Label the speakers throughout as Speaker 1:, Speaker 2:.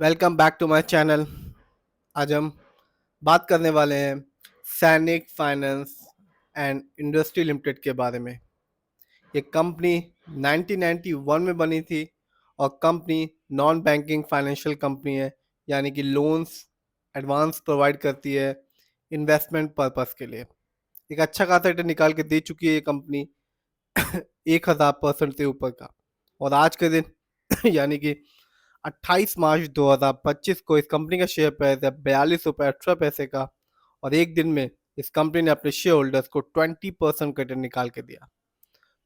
Speaker 1: Welcome back to my channel. आज हम बात करने वाले हैं सैनिक फाइनेंस एंड इंडस्ट्री लिमिटेड के बारे में। ये कंपनी 1991 में बनी थी और company non banking financial company है, यानी कि लोन्स एडवांस प्रोवाइड करती है इन्वेस्टमेंट पर्पस के लिए। एक अच्छा खासा रिटर्न निकाल के दे चुकी है ये कंपनी 1000% से ऊपर का। और आज के दिन यानी कि 28 मार्च 2025 को इस कंपनी का शेयर प्राइस है 42 रुपये 18 पैसे का। और एक दिन में इस कंपनी ने अपने शेयर होल्डर्स को 20% का रिटर्न निकाल के दिया।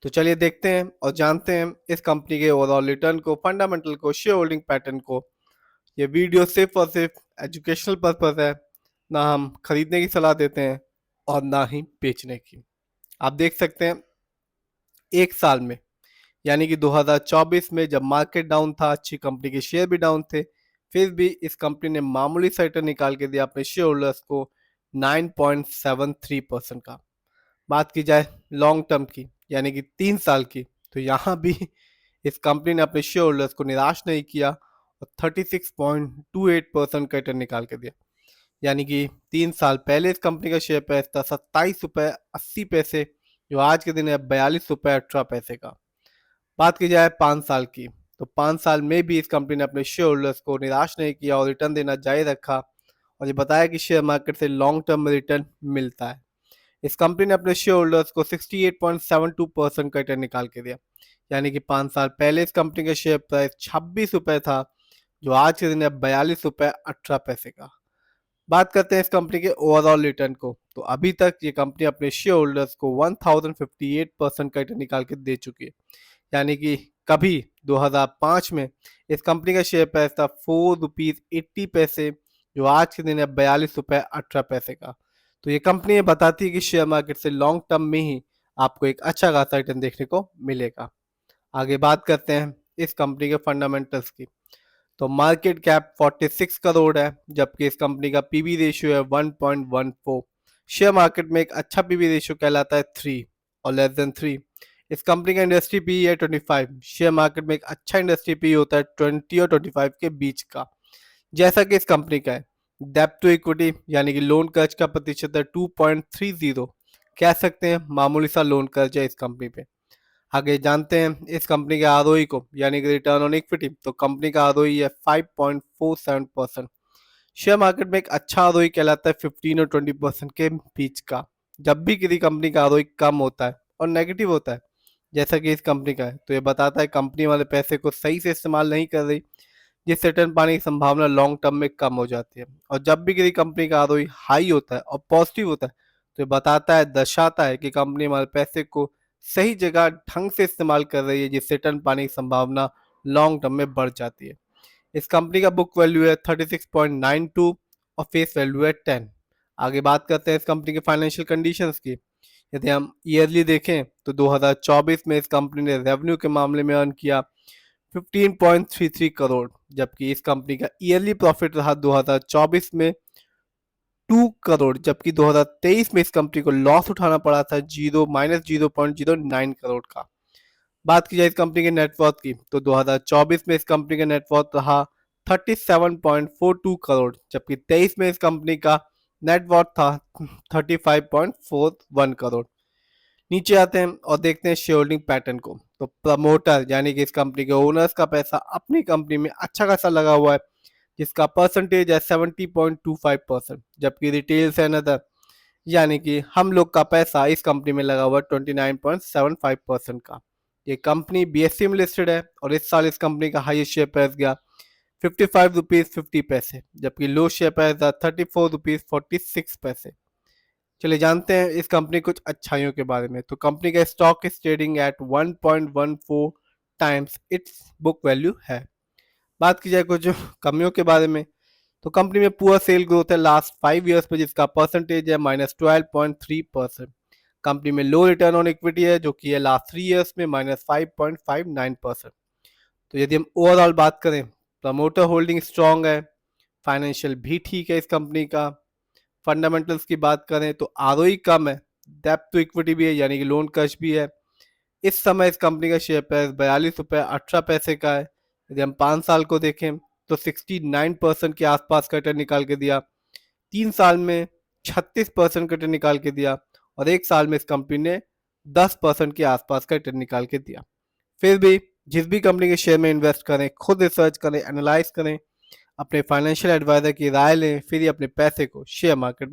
Speaker 1: तो चलिए देखते हैं और जानते हैं इस कंपनी के ओवरऑल रिटर्न को, फंडामेंटल को, शेयर होल्डिंग पैटर्न को। ये वीडियो सिर्फ और सिर्फ एजुकेशनल पर्पज है, ना हम खरीदने की सलाह देते हैं और ना ही बेचने की। आप देख सकते हैं एक साल में, यानी कि 2024 में जब मार्केट डाउन था, अच्छी कंपनी के शेयर भी डाउन थे, फिर भी इस कंपनी ने मामूली सा रिटर्न निकाल के दिया अपने शेयर होल्डर्स को 9.73% का। बात की जाए लॉन्ग टर्म की, यानी कि 3 साल की, तो यहाँ भी इस कंपनी ने अपने शेयर होल्डर्स को निराश नहीं किया और 36.28% का रिटर्न निकाल के दिया। यानी कि 3 साल पहले इस कंपनी का शेयर प्राइस था 27 रुपये 80 पैसे, जो आज के दिन है 42 रुपये 18 पैसे का। बात की जाए 5 साल की, तो 5 साल में भी इस कंपनी ने अपने शेयर होल्डर्स को निराश नहीं किया और रिटर्न देना जारी रखा और ये बताया कि शेयर मार्केट से लॉन्ग टर्म में रिटर्न मिलता है। इस कंपनी ने अपने शेयर होल्डर्स को 68.72% का रिटर्न निकाल के दिया। यानी कि 5 साल पहले इस कंपनी का शेयर प्राइस 26 रुपये था, जो आज के दिन है 42 रुपये 18 पैसे का। बात करते हैं इस कंपनी के ओवरऑल रिटर्न को, तो अभी तक ये कंपनी अपने शेयर होल्डर्स को 1058% का रिटर्न निकाल के दे चुकी है। यानी कि कभी 2005 में इस कंपनी का शेयर प्राइस था 4 रुपीज 80 पैसे, जो आज के दिन है 42 रुपये 18 पैसे का। तो ये कंपनी ये बताती है कि शेयर मार्केट से लॉन्ग टर्म में ही आपको एक अच्छा खासा रिटर्न देखने को मिलेगा। आगे बात करते हैं इस कंपनी के फंडामेंटल्स की। तो मार्केट कैप 46 करोड़ है, जबकि इस कंपनी का पीबी रेशियो है 1.14। शेयर मार्केट में एक अच्छा पीबी रेशियो कहलाता है 3 और लेस देन 3। इस कंपनी का इंडस्ट्री पी है 25। शेयर मार्केट में एक अच्छा इंडस्ट्री पी होता है 20 और 25 के बीच का, जैसा कि इस कंपनी का है। डेब्ट टू इक्विटी यानी कि लोन कर्ज का प्रतिशत है 2.30। कह सकते हैं मामूली सा लोन कर्ज है इस कंपनी पे। आगे जानते हैं इस कंपनी के आरओई को, यानी कि रिटर्न ऑन इक्विटी। तो कंपनी का आरओई है 5.47%। शेयर मार्केट में एक अच्छा आरओई कहलाता है 15 और 20% के बीच का। जब भी किसी कंपनी का आरओई कम होता है और नेगेटिव होता है, जैसा कि इस कंपनी का है, तो ये बताता है कंपनी वाले पैसे को सही से इस्तेमाल नहीं कर रही, जिससे रिटर्न पाने की संभावना लॉन्ग टर्म में कम हो जाती है। और जब भी किसी कंपनी का आरओई हाई होता है और पॉजिटिव होता है, तो ये बताता है, दर्शाता है कि कंपनी हमारे पैसे को सही जगह ढंग से इस्तेमाल कर रही है, जिससे रिटर्न पाने की संभावना लॉन्ग टर्म में बढ़ जाती है। इस कंपनी का बुक वैल्यू है 36.92 और फेस वैल्यू है 10। आगे बात करते हैं इस कंपनी के फाइनेंशियल कंडीशंस की। यदि हम ईयरली देखें तो 2024 में इस कंपनी ने रेवेन्यू के मामले में अर्न किया 15.33 करोड़, जबकि इस कंपनी का ईयरली प्रॉफिट रहा 2024 में 2 करोड़, जबकि 2023 में इस कंपनी को लॉस उठाना पड़ा था 0.09 करोड़ का। बात की जाए इस कंपनी के नेटवर्थ की, तो 2024 में इस कंपनी का नेटवर्थ रहा 37.42 करोड़, जबकि 23 में इस कंपनी का नेटवर्थ था 35.41 करोड़। नीचे आते हैं और देखते हैं शेयर होल्डिंग पैटर्न को। तो प्रमोटर यानी कि इस कंपनी के ओनर्स का पैसा अपनी कंपनी में अच्छा खासा लगा हुआ है, जिसका परसेंटेज है 70.25%, जबकि रिटेल्स एंड अदर यानी कि हम लोग का पैसा इस कंपनी में लगा हुआ है 29.75% का। ये कंपनी बीएससी में लिस्टेड है और इस साल इस कंपनी का हाईएस्ट शेयर प्राइस गया 55 रुपीज 50 पैसे, जबकि लो शेयर प्राइस था 34 रुपीज 46 पैसे। चलिए जानते हैं इस कंपनी कुछ अच्छाइयों के बारे में। तो कंपनी का stock is trading at 1.14 times it's book value है। बात की जाए कुछ कमियों के बारे में, तो कंपनी में पुअर सेल ग्रोथ है लास्ट 5 ईयर्स में, जिसका परसेंटेज है -12.3%। कंपनी में लो रिटर्न ऑन इक्विटी है, जो कि है लास्ट 3 ईयर्स में -5.59%। तो यदि हम ओवरऑल बात करें, प्रमोटर होल्डिंग स्ट्रांग है, फाइनेंशियल भी ठीक है इस कंपनी का। फंडामेंटल्स की बात करें तो आरओई कम है, डेब्ट टू इक्विटी भी है यानी कि लोन कर्ज भी है। इस समय इस कंपनी का शेयर प्राइस 42 रुपये 18 पैसे का है। यदि हम 5 साल को देखें तो 69% के आसपास का रिटर्न निकाल के दिया। 3 साल में 36% का रिटर्न निकाल के दिया और 1 साल में इस कंपनी ने 10% के आसपास का रिटर्न निकाल के दिया। फिर भी जिस भी कंपनी के शेयर में इन्वेस्ट करें, खुद रिसर्च करें, एनालाइज करें, अपने फाइनेंशियल एडवाइजर की राय लें, फिर ही अपने पैसे को शेयर मार्केट